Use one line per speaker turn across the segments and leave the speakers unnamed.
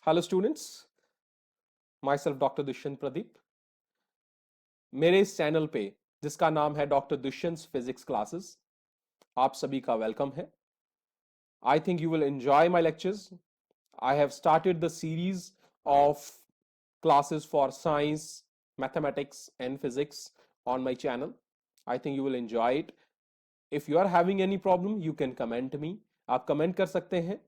Hello students, my self doctor Dushyant Pradeep. मेरे इस channel पे जिसका नाम है डॉक्टर दुष्यंत फिजिक्स क्लासेस, आप सभी का वेलकम है। I think you will enjoy my lectures. I have started the series of classes for science, mathematics and physics on my channel. I think you will enjoy it. If you are having any problem, you can comment me. आप comment कर सकते हैं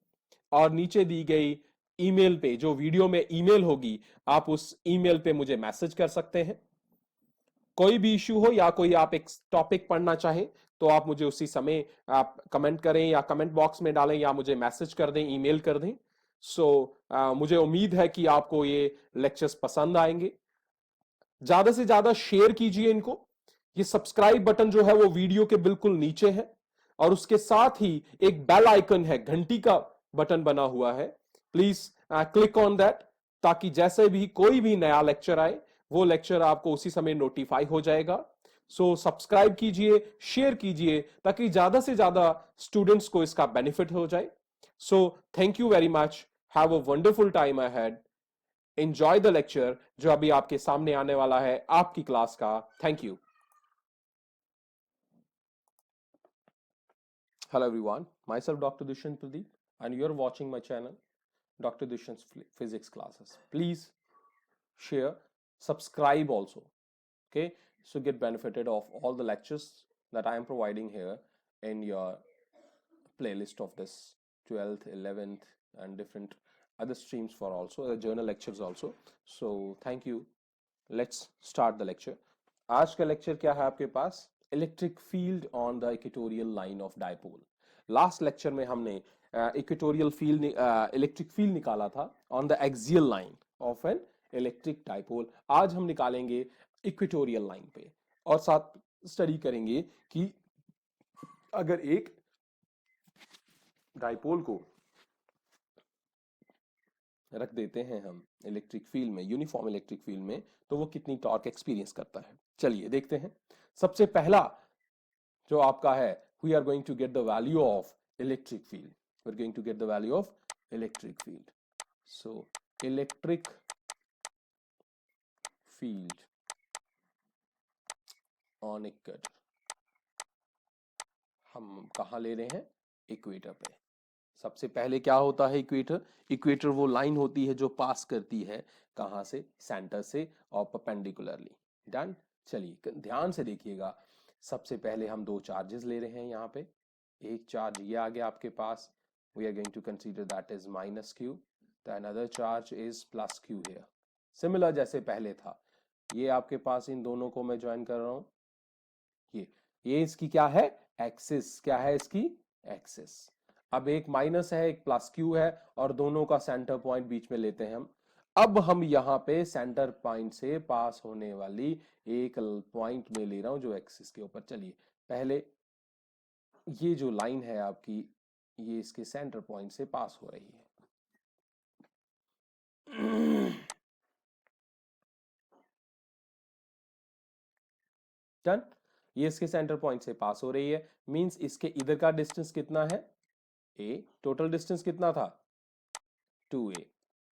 और नीचे दी गई email पे, जो video में ईमेल होगी, आप उस ईमेल पे मुझे मैसेज कर सकते हैं। कोई भी इश्यू हो या कोई आप एक टॉपिक पढ़ना चाहें तो आप मुझे उसी समय आप कमेंट करें या कमेंट बॉक्स में डालें या मुझे मैसेज कर दें, ईमेल कर दें। मुझे उम्मीद है कि आपको ये लेक्चर्स पसंद आएंगे। ज्यादा से ज्यादा शेयर कीजिए इनको। ये सब्सक्राइब बटन जो है वो वीडियो के बिल्कुल नीचे है और उसके साथ ही एक बेल आइकन है, घंटी का बटन बना हुआ है। प्लीज क्लिक ऑन दैट, ताकि जैसे भी कोई भी नया लेक्चर आए वो लेक्चर आपको उसी समय नोटिफाई हो जाएगा। सब्सक्राइब कीजिए, शेयर कीजिए, ताकि ज्यादा से ज्यादा स्टूडेंट्स को इसका बेनिफिट हो जाए। Thank you very much. Have a wonderful time ahead. Enjoy the lecture जो अभी आपके सामने आने वाला है आपकी क्लास का। Thank you. Hello everyone, myself Dr. Dushyant Pradeep and you're watching my channel Dr. Dushyant's Physics Classes. Please share, subscribe also, okay, so get benefited of all the lectures that I am providing here in your playlist of this 12th, 11th and different other streams for also journal lectures also. So thank you. Let's start the lecture. आज का lecture क्या है आपके पास? Electric field on the equatorial line of dipole. Last lecture में हमने equatorial field electric field निकाला था on the axial line of an electric dipole. आज हम निकालेंगे इक्वेटोरियल लाइन पे और साथ स्टडी करेंगे कि अगर एक डायपोल को रख देते हैं हम इलेक्ट्रिक फील्ड में, यूनिफॉर्म इलेक्ट्रिक फील्ड में, तो वो कितनी टॉर्क एक्सपीरियंस करता है। चलिए देखते हैं। सबसे पहला जो आपका है, we are going to get the value of electric field. We are going to get the value of electric field. So electric field on equator हम कहां ले रहे हैं? इक्वेटर पे। सबसे पहले क्या होता है इक्वेटर? इक्वेटर वो लाइन होती है जो पास करती है कहां से? सेंटर से और परपेंडिकुलरली। डन। चलिए ध्यान से देखिएगा। सबसे पहले हम दो चार्जेस ले रहे हैं यहाँ पे। एक चार्ज ये आ गया आपके पास, we are going to consider that is minus q. The another charge is plus q here. Similar जैसे पहले था, ये आपके पास इन दोनों को मैं ज्वाइन कर रहा हूं। ये इसकी क्या है? एक्सिस। क्या है इसकी? एक्सिस। अब एक माइनस है, एक प्लस क्यू है और दोनों का सेंटर पॉइंट बीच में लेते हैं हम। अब हम यहां पे सेंटर पॉइंट से पास होने वाली एक पॉइंट में ले रहा हूं जो एक्सिस के ऊपर। चलिए पहले ये जो लाइन है आपकी, ये इसके सेंटर पॉइंट से पास हो रही है। डन। ये इसके सेंटर पॉइंट से पास हो रही है, मींस इसके इधर का डिस्टेंस कितना है? ए। टोटल डिस्टेंस कितना था? 2a।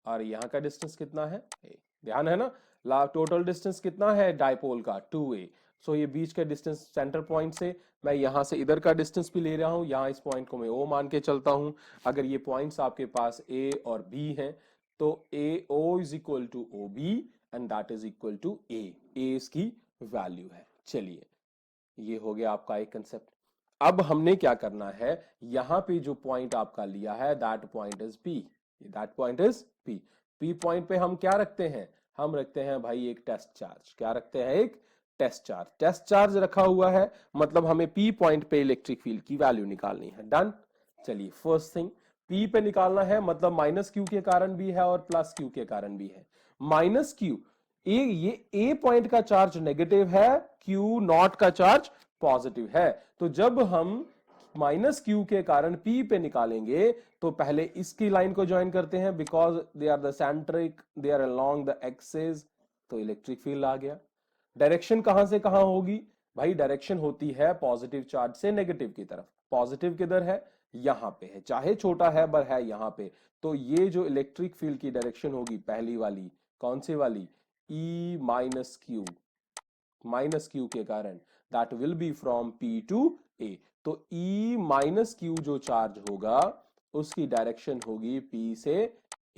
और यहां का डिस्टेंस कितना है? a। ध्यान है ना, टोटल डिस्टेंस कितना है डायपोल का? 2a। सो ये बीच का डिस्टेंस सेंटर पॉइंट से, मैं यहां से इधर का डिस्टेंस भी ले रहा हूं, यहां इस पॉइंट को मैं o मान के चलता हूं। अगर ये पॉइंट्स आपके पास a और b हैं तो AO is equal to OB and that is equal to a। a इसकी वैल्यू है। चलिए ये हो गया आपका एक कंसेप्ट। अब हमने क्या करना है, यहां पे जो पॉइंट आपका लिया है that point is P। That point is P। P point पे हम क्या रखते हैं? हम रखते हैं भाई एक टेस्ट चार्ज। क्या रखते हैं? एक टेस्ट चार्ज। टेस्ट चार्ज रखा हुआ है, मतलब हमें P पॉइंट पे इलेक्ट्रिक फील्ड की वैल्यू निकालनी है। डन। चलिए फर्स्ट थिंग P पे निकालना है, मतलब माइनस क्यू के कारण भी है और प्लस क्यू के कारण भी है। माइनस क्यू, ये ए पॉइंट का चार्ज नेगेटिव है, क्यू नॉट का चार्ज पॉजिटिव है। तो जब हम माइनस क्यू के कारण P पे निकालेंगे तो पहले इसकी लाइन को ज्वाइन करते हैं, because they are the centric, they are along the axis. तो इलेक्ट्रिक फील्ड आ गया। डायरेक्शन कहां से कहां होगी? भाई डायरेक्शन होती है पॉजिटिव चार्ज से नेगेटिव की तरफ। पॉजिटिव किधर है? यहां पे है, चाहे छोटा है पर है यहां पे। तो ये जो इलेक्ट्रिक फील्ड की डायरेक्शन होगी पहली वाली, कौन सी वाली, E माइनस क्यू के कारण, that will be from P to A। तो E माइनस क्यू जो चार्ज होगा उसकी डायरेक्शन होगी P से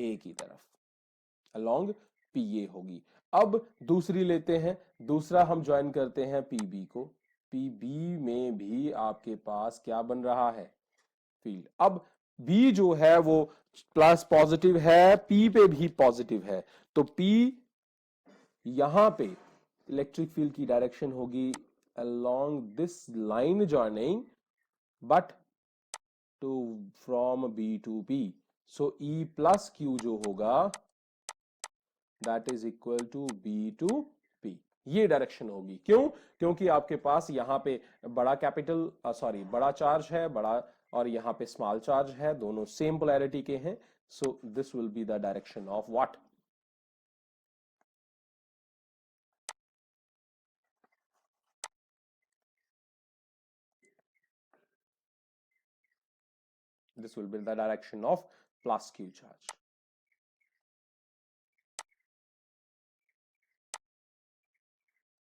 A की तरफ, अलोंग PA होगी। अब दूसरी लेते हैं, दूसरा हम ज्वाइन करते हैं PB को। PB में भी आपके पास क्या बन रहा है, फील्ड। अब B जो है वो प्लस पॉजिटिव है, P पे भी पॉजिटिव है, तो P यहां पे इलेक्ट्रिक फील्ड की डायरेक्शन होगी along this line joining but to from B to P। so E plus Q जो होगा that is equal to B to P, ये डायरेक्शन होगी। क्यों, क्योंकि आपके पास यहां पे बड़ा कैपिटल सॉरी बड़ा चार्ज है, बड़ा, और यहां पे स्मॉल चार्ज है, दोनों सेम पोलैरिटी के हैं। So this will be the direction of what, this will be the direction of plus Q charge।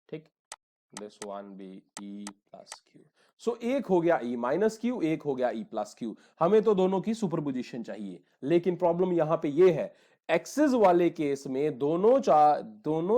ठीक, this one be E plus Q। सो एक हो गया E माइनस क्यू, एक हो गया E प्लस क्यू। हमें तो दोनों की सुपरपोजिशन चाहिए, लेकिन प्रॉब्लम यहां पे ये है, एक्सिस वाले केस में दोनों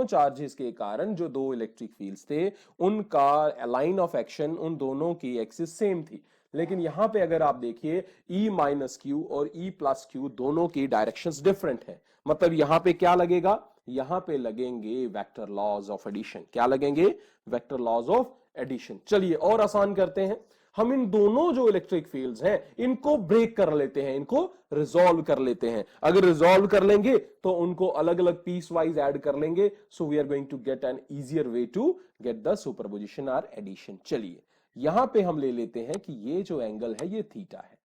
चार्जेस के कारण जो दो इलेक्ट्रिक फील्ड्स थे उनका लाइन ऑफ एक्शन उन दोनों की एक्सिस सेम थी। लेकिन यहां पे अगर आप देखिए E माइनस क्यू और E प्लस क्यू दोनों की डायरेक्शंस डिफरेंट है। मतलब यहां पे क्या लगेगा, यहां पे लगेंगे वेक्टर लॉज ऑफ एडिशन। क्या लगेंगे, वेक्टर लॉज ऑफ एडिशन। चलिए और आसान करते हैं, हम इन दोनों जो इलेक्ट्रिक फील्ड्स हैं इनको ब्रेक कर लेते हैं, इनको रिजॉल्व कर लेते हैं। अगर रिजॉल्व कर लेंगे तो उनको अलग अलग पीस वाइज ऐड कर लेंगे। So we are going to get an easier way to get the superposition और एडिशन। चलिए यहां पे हम ले लेते हैं कि ये जो एंगल है ये थीटा है।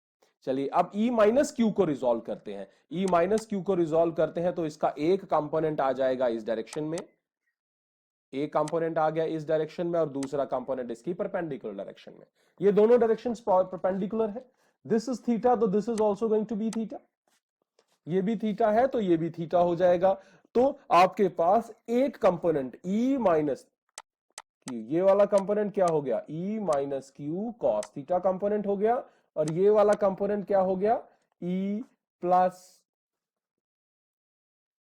चलिए अब E माइनस क्यू को रिजॉल्व करते हैं। E माइनस क्यू को रिजॉल्व करते हैं तो इसका एक कंपोनेंट आ जाएगा इस डायरेक्शन में, एक कंपोनेंट आ गया इस डायरेक्शन में, और दूसरा कंपोनेंट इसकी परपेंडिकुलर डायरेक्शन में। ये दोनों डायरेक्शंस परपेंडिकुलर है। दिस इज थीटा तो this is also going to be theta. ये भी थीटा है तो ये भी थीटा हो जाएगा। तो आपके पास एक कंपोनेंट E माइनस क्यू, ये वाला कंपोनेंट क्या हो गया, E minus Q cos theta component हो गया, और ये वाला कंपोनेंट क्या हो गया, E plus,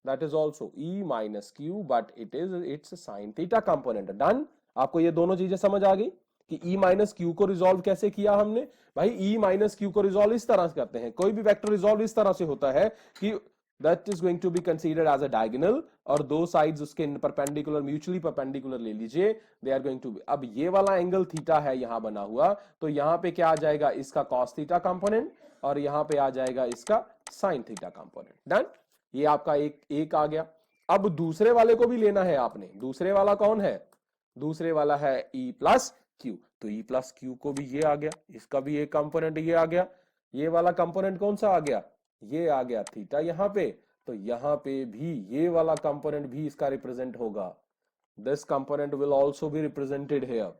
that is also E minus Q but it's a sin theta component। Done, आपको ये दोनों चीजें समझ आ गई कि E माइनस क्यू को रिजॉल्व कैसे किया हमने। भाई E माइनस क्यू को रिजॉल्व इस तरह से करते हैं, कोई भी वेक्टर रिजॉल्व इस तरह से होता है कि that is going to be considered as a diagonal, और दो साइड्स उसके परपेंडिकुलर, म्यूचुअली परपेंडिकुलर ले लीजिए, they are going to be. अब ये वाला एंगल थीटा है यहां बना हुआ, तो यहां पे क्या आ जाएगा, इसका cos थीटा कंपोनेंट, और यहां पे आ जाएगा इसका sin थीटा कंपोनेंट। डन, ये आपका एक आ गया। अब दूसरे वाले को भी लेना है आपने, दूसरे वाला कौन है, दूसरे वाला है E प्लस क्यू, तो E प्लस क्यू को भी ये आ गया, इसका भी एक कंपोनेंट ये आ गया। ये वाला कंपोनेंट कौन सा आ गया, ये आ गया थीटा यहां पे, तो यहां पे भी ये वाला कंपोनेंट भी इसका रिप्रेजेंट होगा। This component will also be represented here,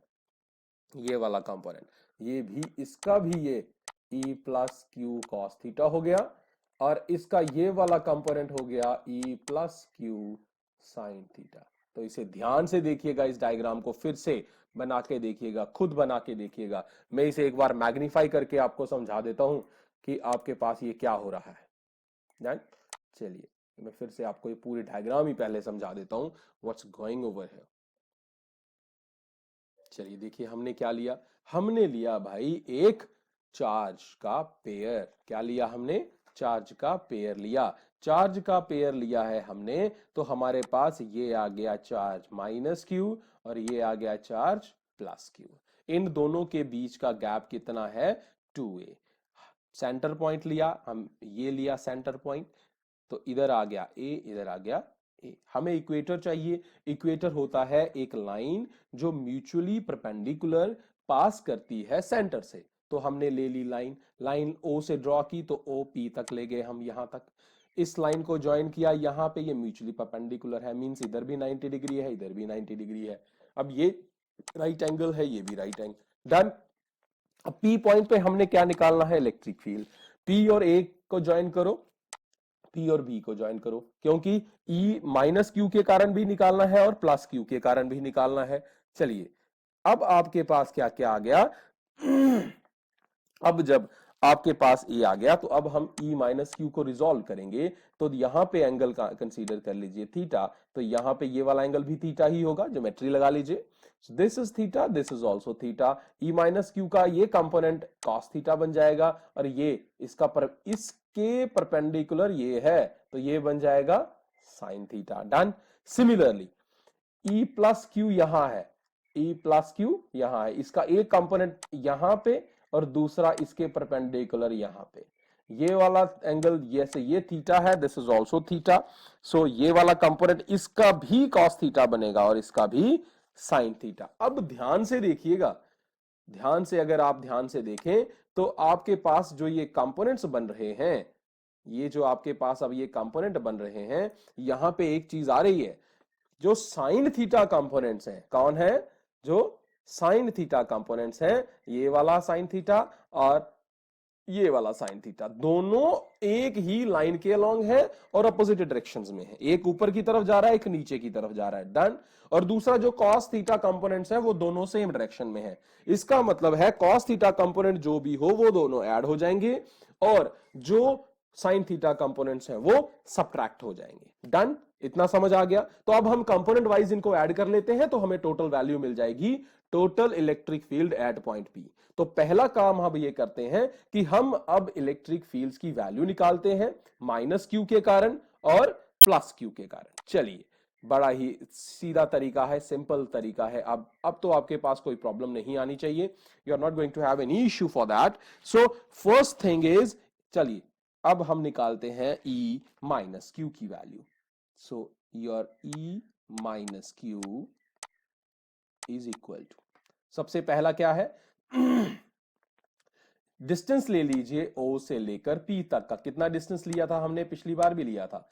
ये वाला कंपोनेंट, ये भी, इसका भी ये E plus Q cos theta हो गया, और इसका ये वाला कंपोनेंट हो गया E plus Q sine theta. तो इसे ध्यान से देखिएगा, इस डायग्राम को फिर से बना के देखिएगा, खुद बना के देखिएगा। मैं इसे एक बार मैग्नीफाई करके आपको समझा देता हूं कि आपके पास ये क्या हो रहा है। डन, चलिए मैं फिर से आपको ये पूरी डायग्राम ही पहले समझा देता हूं, व्हाट्स गोइंग ओवर हियर। चलिए देखिए हमने क्या लिया, हमने लिया भाई एक चार्ज का पेयर। क्या लिया हमने, चार्ज का पेयर लिया। चार्ज का पेयर लिया है हमने, तो हमारे पास ये आ गया चार्ज माइनस क्यू, और ये आ गया चार्ज प्लस क्यू। इन दोनों के बीच का गैप कितना है, 2a। सेंटर पॉइंट लिया हम, ये लिया सेंटर पॉइंट, तो इधर आ गया a, इधर आ गया a। हमें इक्वेटर चाहिए। इक्वेटर होता है एक लाइन जो म्यूचुअली परपेंडिकुलर पास करती है सेंटर से। तो हमने ले ली लाइन, लाइन O से ड्रॉ की, तो OP तक ले गए हम यहां तक। इस लाइन को ज्वाइन किया यहां पे, ये म्यूचुअली परपेंडिकुलर है, मींस इधर भी 90 डिग्री है, इधर भी 90 डिग्री है। अब ये राइट एंगल है, ये भी राइट एंगल। डन, अब P पॉइंट पे हमने क्या निकालना है, इलेक्ट्रिक फील्ड। P और A को ज्वाइन करो, P और B को ज्वाइन करो, क्योंकि E माइनस Q के कारण भी निकालना है और प्लस Q के कारण भी निकालना है। चलिए, अब आपके पास क्या क्या आ गया अब जब आपके पास E आ गया तो अब हम E माइनस क्यू को रिजोल्व करेंगे। तो यहां पे एंगल का कंसीडर कर लीजिए थीटा, तो यहां पे ये वाला एंगल भी थीटा ही होगा, ज्योमेट्री लगा लीजिए। This is theta, this is also theta. E minus Q का ये कंपोनेंट कॉस थीटा बन जाएगा और ये इसके परपेंडिकुलर ये है तो ये बन जाएगा sine theta. Done. Similarly E plus Q यहां है, E प्लस क्यू यहां है, इसका एक कंपोनेंट यहां पे और दूसरा इसके परपेंडिकुलर यहां पे। ये वाला एंगल जैसे ये थीटा है, दिस इज ऑल्सो थीटा। सो ये वाला कंपोनेंट इसका भी कॉस थीटा बनेगा और इसका भी साइन थीटा। अब ध्यान से देखिएगा, ध्यान से अगर आप ध्यान से देखें तो आपके पास जो ये कंपोनेंट्स बन रहे हैं, ये जो आपके पास अब ये कंपोनेंट बन रहे हैं, यहां पे एक चीज आ रही है, जो साइन थीटा कंपोनेंट्स हैं। कौन है जो साइन थीटा कंपोनेंट्स हैं? ये वाला साइन थीटा और ये वाला साइन थीटा, दोनों एक ही लाइन के अलोंग है और अपोजिट डायरेक्शंस में है। एक ऊपर की तरफ जा रहा है, एक नीचे की तरफ जा रहा है। डन। और दूसरा जो कॉस थीटा कंपोनेंट्स है वो दोनों सेम डायरेक्शन में है। इसका मतलब है कॉस थीटा कंपोनेंट जो भी हो वो दोनों ऐड हो जाएंगे और जो साइन थीटा कंपोनेंट्स हैं वो सबट्रैक्ट हो जाएंगे। डन। इतना समझ आ गया? तो अब हम कंपोनेंट वाइज इनको ऐड कर लेते हैं तो हमें टोटल वैल्यू मिल जाएगी, total electric field at point P। तो पहला काम हम ये करते हैं कि हम अब इलेक्ट्रिक फील्ड्स की वैल्यू निकालते हैं, माइनस क्यू के कारण और प्लस क्यू के कारण। चलिए, बड़ा ही सीधा तरीका है, सिंपल तरीका है। अब तो आपके पास कोई प्रॉब्लम नहीं आनी चाहिए, you are not going to have any issue for that. So first thing is, चलिए अब हम निकालते हैं E माइनस क्यू की value. So your E minus Q is equal to, सबसे पहला क्या है, डिस्टेंस ले लीजिए O से लेकर P तक का। कितना डिस्टेंस लिया था हमने? पिछली बार भी लिया था,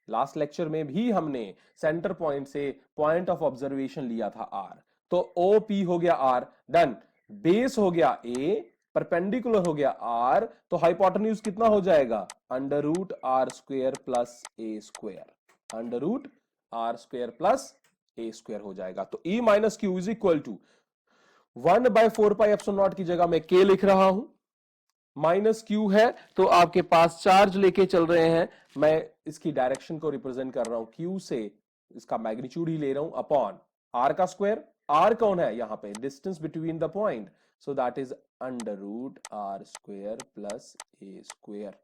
लास्ट लेक्चर में भी हमने सेंटर पॉइंट से पॉइंट ऑफ ऑब्जर्वेशन लिया था R। तो OP हो गया R। डन। बेस हो गया A, परपेंडिकुलर हो गया R, तो हाइपोटेन्यूज कितना हो जाएगा? Under root r square plus a square, under root r square plus a square हो जाएगा। तो E minus Q is equal to 1/4πε0 की जगह मैं K लिख रहा हूं, माइनस क्यू है तो आपके पास चार्ज लेके चल रहे हैं, मैं इसकी डायरेक्शन को रिप्रेजेंट कर रहा हूं क्यू से, इसका मैग्नीट्यूड ही ले रहा हूं, अपॉन आर का स्क्वायर। आर कौन है यहां पे? Distance between the point, so that is under root r square plus a square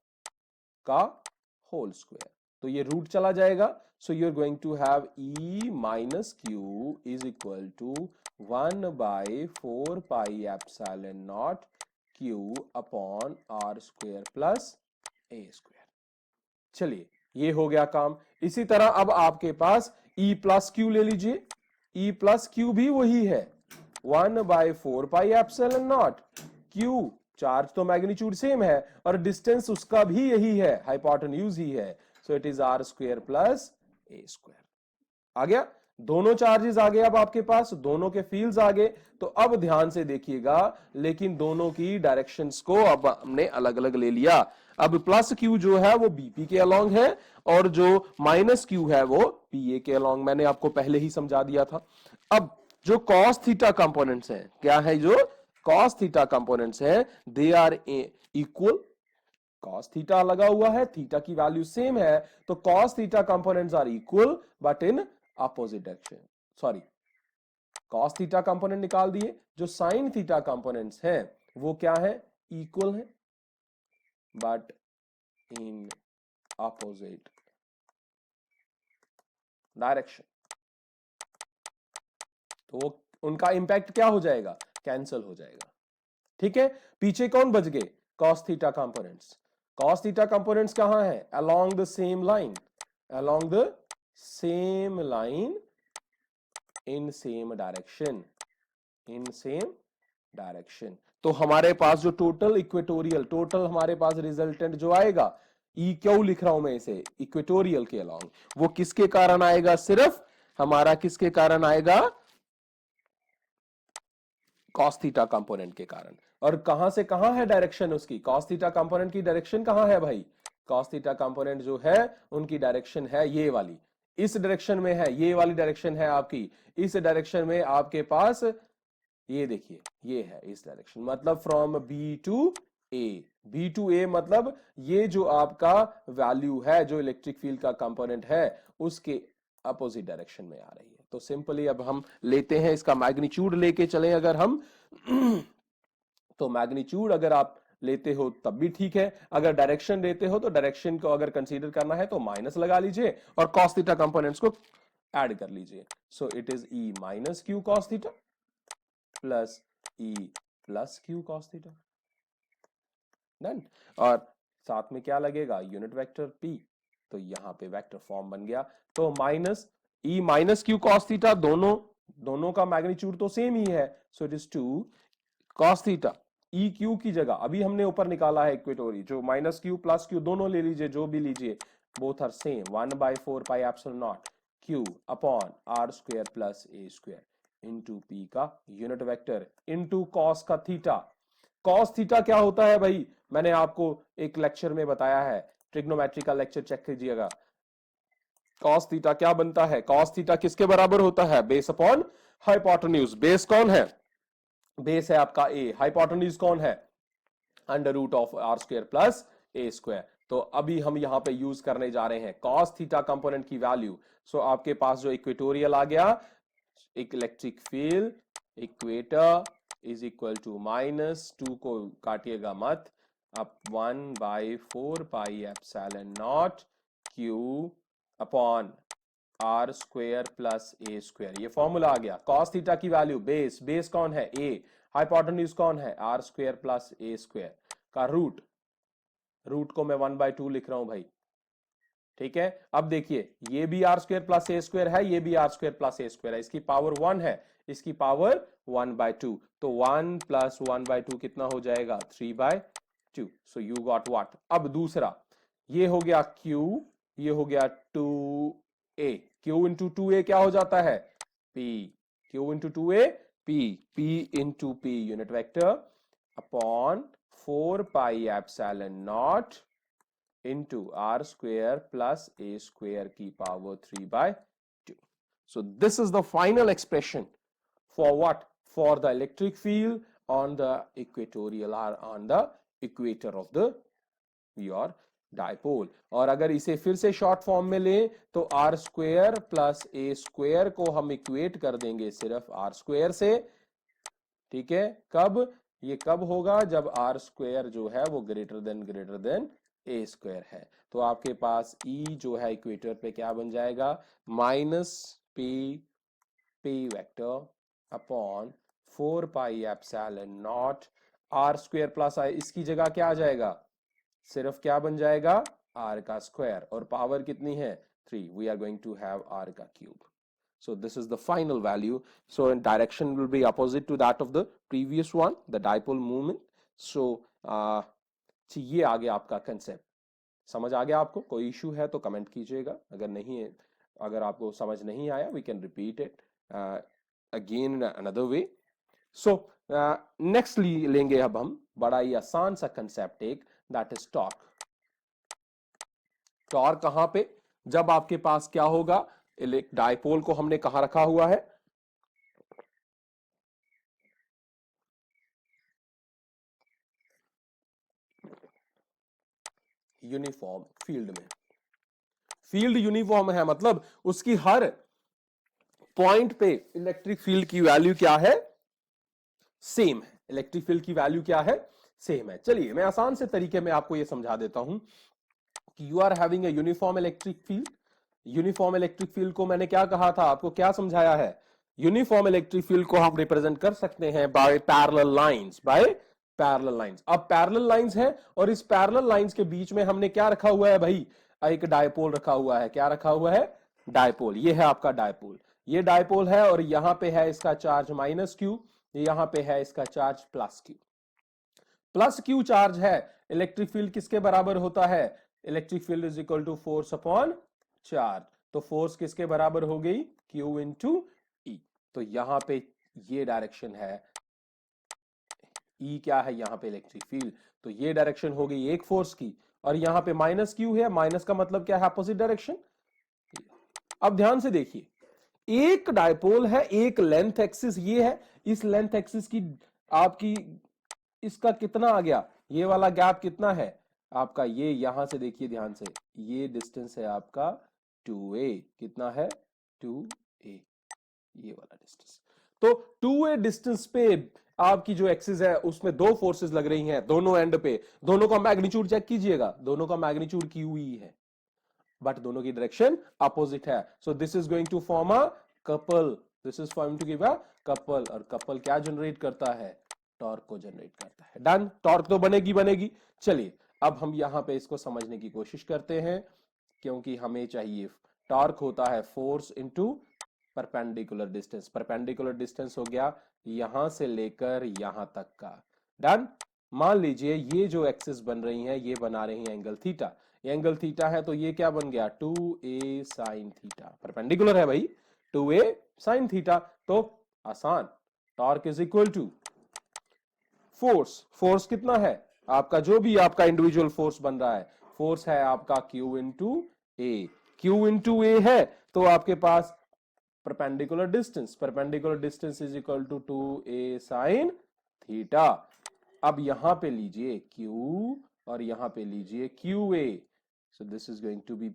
का होल स्क्वायर। तो ये रूट चला जाएगा, so you are going to have E minus Q is equal to 1/4πε0 Q upon r square plus a square. चलिए, ये हो गया काम। इसी तरह अब आपके पास E प्लस क्यू ले लीजिए। E प्लस क्यू भी वही है, 1/4πε0 Q, चार्ज तो मैग्नीट्यूड सेम है और डिस्टेंस उसका भी यही है, हाइपोटेन्यूज ही है, so it is r square plus a square. आ गया, दोनों चार्जेस आ गए अब आपके पास, दोनों के फील्ड्स आ गए। तो अब ध्यान से देखिएगा, लेकिन दोनों की डायरेक्शंस को अब हमने अलग अलग ले लिया। अब प्लस क्यू जो है वो बीपी के अलोंग है और जो माइनस क्यू है वो पीए के अलोंग, मैंने आपको पहले ही समझा दिया था। अब जो कॉस थीटा कंपोनेंट्स हैं, क्या है जो कॉस थीटा कंपोनेंट्स हैं, they are equal. Cos theta लगा हुआ है, थीटा की वैल्यू सेम है, तो cos theta components are equal but in opposite direction. Sorry, cos theta component निकाल दिए, जो साइन थीटा कंपोनेंट्स हैं वो क्या है? इक्वल है बट इन अपोजिट डायरेक्शन। तो उनका इंपैक्ट क्या हो जाएगा? कैंसिल हो जाएगा। ठीक है, पीछे कौन बच गए? Cos theta components. Cos theta components कहां है? Along the same line, along the same line in same direction, in same direction. तो हमारे पास जो टोटल इक्वेटोरियल, टोटल हमारे पास रिजल्टेंट जो आएगा, ई क्यों लिख रहा हूं मैं इसे? इक्वेटोरियल के अलोंग, वो किसके कारण आएगा? सिर्फ हमारा किसके कारण आएगा? कॉस थीटा कंपोनेंट के कारण। और कहां से कहां है डायरेक्शन उसकी, cos थीटा कंपोनेंट की डायरेक्शन कहां है भाई, cos थीटा कंपोनेंट जो है उनकी डायरेक्शन है ये वाली, इस डायरेक्शन में है, ये वाली डायरेक्शन है आपकी, इस डायरेक्शन में आपके पास ये देखिए ये है इस डायरेक्शन, मतलब from B to A, B to A मतलब ये जो आपका वैल्यू है जो इलेक्ट्रिक फील्ड का कंपोनेंट है उसके अपोजिट डायरेक्शन में आ रही है। तो सिंपली अब हम लेते हैं इसका मैग्नीट्यूड लेके चलें अगर हम तो मैग्नीट्यूड अगर आप लेते हो तब भी ठीक है, अगर डायरेक्शन लेते हो तो डायरेक्शन को अगर कंसीडर करना है तो माइनस लगा लीजिए और cos थीटा कंपोनेंट्स को ऐड कर लीजिए। सो it is E minus Q cos theta plus E plus Q cos theta, done. और साथ में क्या लगेगा, यूनिट वेक्टर P, तो यहां पे वेक्टर फॉर्म बन गया। तो minus E minus Q cos theta, दोनों का मैग्नीट्यूड तो सेम ही है, so it is 2 cos theta, E Q की जगह अभी हमने ऊपर निकाला है इक्वेटोरी, जो माइनस क्यू प्लस क्यू दोनों ले लीजिए, जो भी लीजिए, both are same, 1/4 pi epsilon naught q upon r square plus a square into p का यूनिट वेक्टर इंटू कॉस का थीटा। कॉस थीटा क्या होता है भाई, मैंने आपको एक लेक्चर में बताया है, ट्रिग्नोमेट्री का लेक्चर चेक कीजिएगा। कॉस थीटा क्या बनता है, कॉस थीटा किसके बराबर होता है, बेस अपॉन हाइपोटेन्यूज। बेस कौन है, बेस है आपका ए, हाइपोटेन्यूज कौन है, under root of r square plus a square. तो अभी हम यहां पे यूज करने जा रहे हैं cos थीटा कंपोनेंट की वैल्यू। सो आपके पास जो इक्वेटोरियल आ गया, electric field equator is equal to -2 को काटिएगा मत, अब 1/4 pi epsilon naught q upon r square plus a square, ये फॉर्मूला आ गया। cos थीटा की वैल्यू, बेस कौन है ए, हाइपोटेन्यूज कौन है r square plus a square का रूट को मैं 1/2 लिख रहा हूं भाई, ठीक है। अब देखिए ये भी r square plus a square है, ये भी r square plus a square है, इसकी पावर 1 है, इसकी पावर 1/2, तो 1 प्लस 1/2 कितना हो जाएगा 3/2। So you got what. अब दूसरा ये हो गया Q, ये हो गया 2a, Q इंटू 2a क्या हो जाता है P, Q into 2a P into P unit vector upon 4 pi epsilon not into r square plus a square की power 3/2. So this is the final expression for what? For the electric field on the equatorial or on the equator of the your dipole. और अगर इसे फिर से short form में लें तो r square plus a square को हम इक्वेट कर देंगे सिर्फ r square से, ठीक है। कब, ये कब होगा, जब r square जो है वो ग्रेटर देन ए स्क्वायर है। तो आपके पास E जो है इक्वेटर पे क्या बन जाएगा, -p vector upon 4 pi epsilon not r square plus i, इसकी जगह क्या आ जाएगा, सिर्फ क्या बन जाएगा r का स्क्वायर, और पावर कितनी है 3, we are going to have r का cube. So this is the final value. So direction will be opposite to that of the previous one, the dipole moment. So ये आ गया आपका concept, समझ आ गया आपको, कोई इशू है तो कमेंट कीजिएगा, अगर नहीं है, अगर आपको समझ नहीं आया we can repeat it again in another way. So next लेंगे अब हम बड़ा ही आसान सा कंसेप्ट एक, दैट इज टॉर्क। टॉर्क कहां पे, जब आपके पास क्या होगा, डायपोल को हमने कहां रखा हुआ है, यूनिफॉर्म फील्ड में। फील्ड यूनिफॉर्म है मतलब उसकी हर पॉइंट पे इलेक्ट्रिक फील्ड की वैल्यू क्या है, सेम है, इलेक्ट्रिक फील्ड की वैल्यू क्या है, सेम है। चलिए मैं आसान से तरीके में आपको यह समझा देता हूं कि you are having a uniform electric field. Uniform electric field को मैंने क्या कहा था, आपको क्या समझाया है, यूनिफॉर्म इलेक्ट्रिक फील्ड को हम रिप्रेजेंट कर सकते हैं by parallel lines, by parallel lines. अब पैरेलल लाइंस है और इस पैरेलल लाइंस के बीच में हमने क्या रखा हुआ है भाई, एक डायपोल रखा हुआ है। क्या रखा हुआ है, डायपोल। ये है आपका डायपोल, ये डायपोल है और यहां पे है इसका चार्ज -q, यहां पे है इसका चार्ज +q। +q चार्ज है, इलेक्ट्रिक फील्ड किसके बराबर होता है, electric field is equal to force upon charge. तो फोर्स किसके बराबर हो गई, Q इंटू E। तो यहां पे ये डायरेक्शन है ई क्या है यहाँ पे इलेक्ट्रिक फील्ड, तो ये डायरेक्शन हो गई एक फोर्स की, और यहाँ पे माइनस क्यू है, माइनस का मतलब क्या है, अपोजिट डायरेक्शन। अब ध्यान से देखिए, एक डायपोल है, एक लेंथ एक्सिस ये है, इस लेंथ एक्सिस की आपकी इसका कितना आ गया, ये वाला गैप कितना है आपका, ये यहां से देखिए ध्यान से, ये डिस्टेंस है आपका 2a, कितना है 2a, ये वाला डिस्टेंस। तो 2a डिस्टेंस पे आपकी जो एक्सिस है उसमें दो फोर्सेस लग रही हैं दोनों एंड पे, दोनों का मैग्नीट्यूड चेक कीजिएगा, दोनों का मैग्नीट्यूड QE है, बट दोनों की डायरेक्शन अपोजिट है, so this is going to form a couple, this is form to give a couple, और कपल क्या जनरेट करता है, टॉर्क को जनरेट करता है। डन, टॉर्क तो बनेगी बनेगी। चलिए अब हम यहां पे इसको समझने की कोशिश करते हैं, क्योंकि हमें चाहिए, टॉर्क होता है force into perpendicular distance, perpendicular distance हो गया यहां से लेकर यहां तक का। डन, मान लीजिए ये जो एक्सिस बन रही है ये बना रही है एंगल थीटा, एंगल थीटा है तो ये क्या बन गया 2a साइन थीटा, परपेंडिकुलर है भाई 2a साइन थीटा, तो आसान, torque is equal to force, force कितना है आपका, जो भी आपका इंडिविजुअल फोर्स बन रहा है, फोर्स है आपका Q into a, Q into a है तो आपके पास perpendicular distance, perpendicular distance is equal to 2a sine theta. अब यहां पे लीजिए Q और यहां पे लीजिए QA, so this is going to be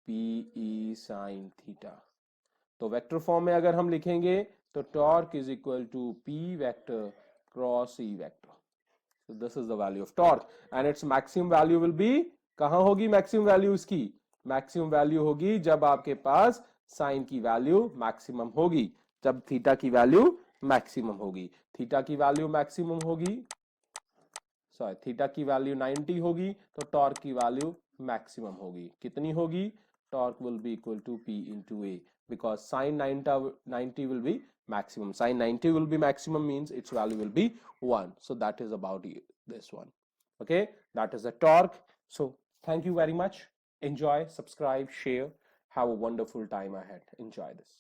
PE sine theta. तो वेक्टर फॉर्म में अगर हम लिखेंगे तो torque is equal to P vector cross E vector, so this is the value of torque and its maximum value will be, कहां होगी maximum value इसकी, maximum value होगी जब आपके पास साइन की वैल्यू मैक्सिमम होगी, जब थीटा की वैल्यू मैक्सिमम होगी, थीटा की वैल्यू मैक्सिमम होगी, सॉरी थीटा की वैल्यू 90 होगी तो टॉर्क की वैल्यू मैक्सिमम होगी, कितनी होगी, torque will be equal to P into A, because sin 90 will be maximum, sin 90 will be maximum means its value will be 1, so that is about this one. Okay, that is the torque. So thank you very much, enjoy, subscribe, share, have a wonderful time ahead, enjoy this.